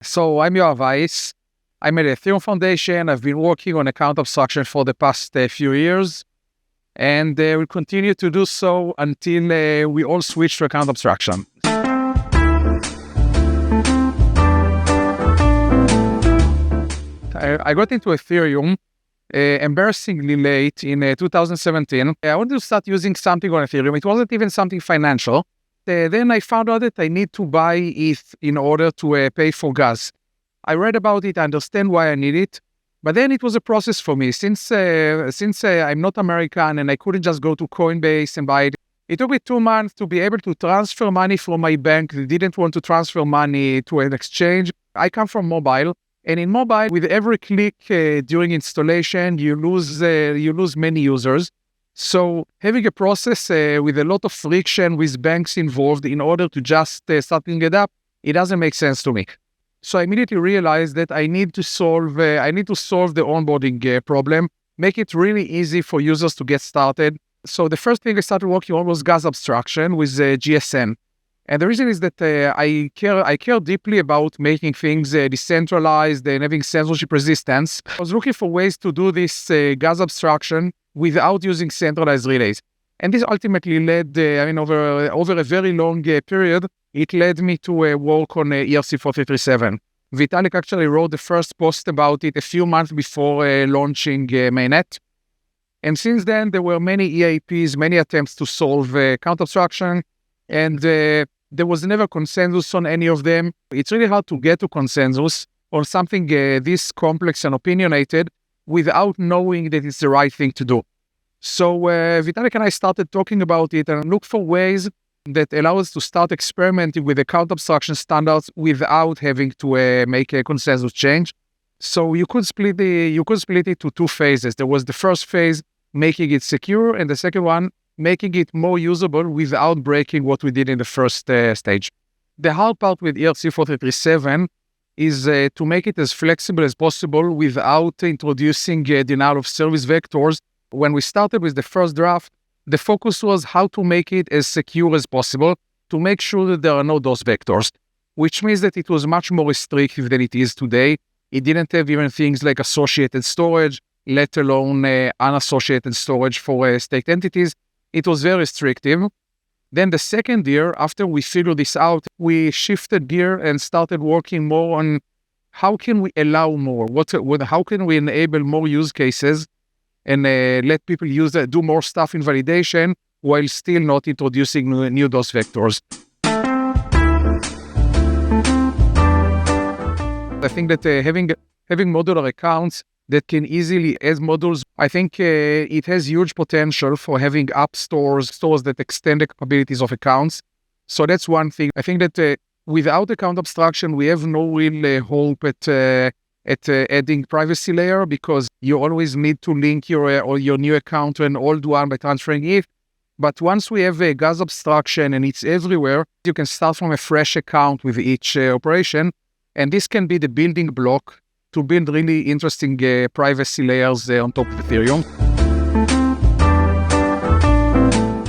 So I'm Yoav Weiss. I'm at Ethereum Foundation. I've been working on account abstraction for the past few years, and we'll continue to do so until we all switch to account abstraction. I got into Ethereum embarrassingly late in 2017. I wanted to start using something on Ethereum. It wasn't even something financial. Then I found out that I need to buy ETH in order to pay for gas. I read about it, I understand why I need it, but then it was a process for me. Since I'm not American and I couldn't just go to Coinbase and buy it, it took me 2 months to be able to transfer money from my bank that didn't want to transfer money to an exchange. I come from mobile, and in mobile, with every click during installation, you lose many users. So having a process with a lot of friction with banks involved in order to just setting it up, it doesn't make sense to me. So I immediately realized that I need to solve the onboarding problem, make it really easy for users to get started. So the first thing I started working on was gas abstraction with GSN. And the reason is that I care deeply about making things decentralized and having censorship resistance. I was looking for ways to do this gas abstraction without using centralized relays. And this ultimately led, over a very long period, it led me to work on ERC-4337. Vitalik actually wrote the first post about it a few months before launching mainnet. And since then, there were many EAPs, many attempts to solve account abstraction, and there was never consensus on any of them. It's really hard to get to consensus on something this complex and opinionated without knowing that it's the right thing to do. So Vitalik and I started talking about it and looked for ways that allow us to start experimenting with account abstraction standards without having to make a consensus change. So you could split it to 2 phases. There was the first phase, making it secure, and the second one, making it more usable without breaking what we did in the first stage. The hard part with ERC-4337 is to make it as flexible as possible without introducing denial of service vectors. When we started with the first draft, the focus was how to make it as secure as possible to make sure that there are no DOS vectors, which means that it was much more restrictive than it is today. It didn't have even things like associated storage, let alone unassociated storage for staked entities. It was very restrictive. Then the second year, after we figured this out, we shifted gear and started working more on how can we allow more? How can we enable more use cases and let people do more stuff in validation while still not introducing new DOS vectors? I think that having modular accounts that can easily add modules, I think it has huge potential for having app stores that extend the capabilities of accounts. So that's one thing. I think that without account abstraction, we have no real hope at adding privacy layer, because you always need to link your new account to an old one by transferring it. But once we have a gas abstraction and it's everywhere, you can start from a fresh account with each operation. And this can be the building block to build really interesting privacy layers on top of Ethereum.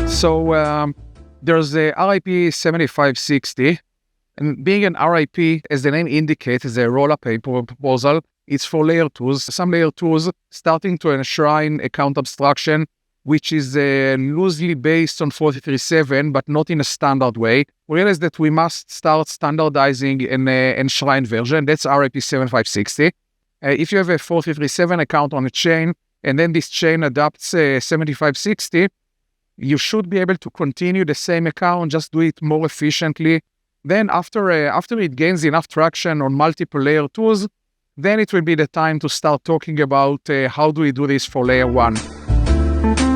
So there's a RIP 7560. And being an RIP, as the name indicates, is a roll-up proposal. It's for layer 2s. Some layer 2s starting to enshrine account abstraction, which is loosely based on 4337, but not in a standard way. We realized that we must start standardizing an enshrined version. That's RIP 7560. If you have a 4337 account on a chain, and then this chain adopts 7560, you should be able to continue the same account, just do it more efficiently. Then after it gains enough traction on multiple layer 2s, then it will be the time to start talking about how do we do this for layer 1.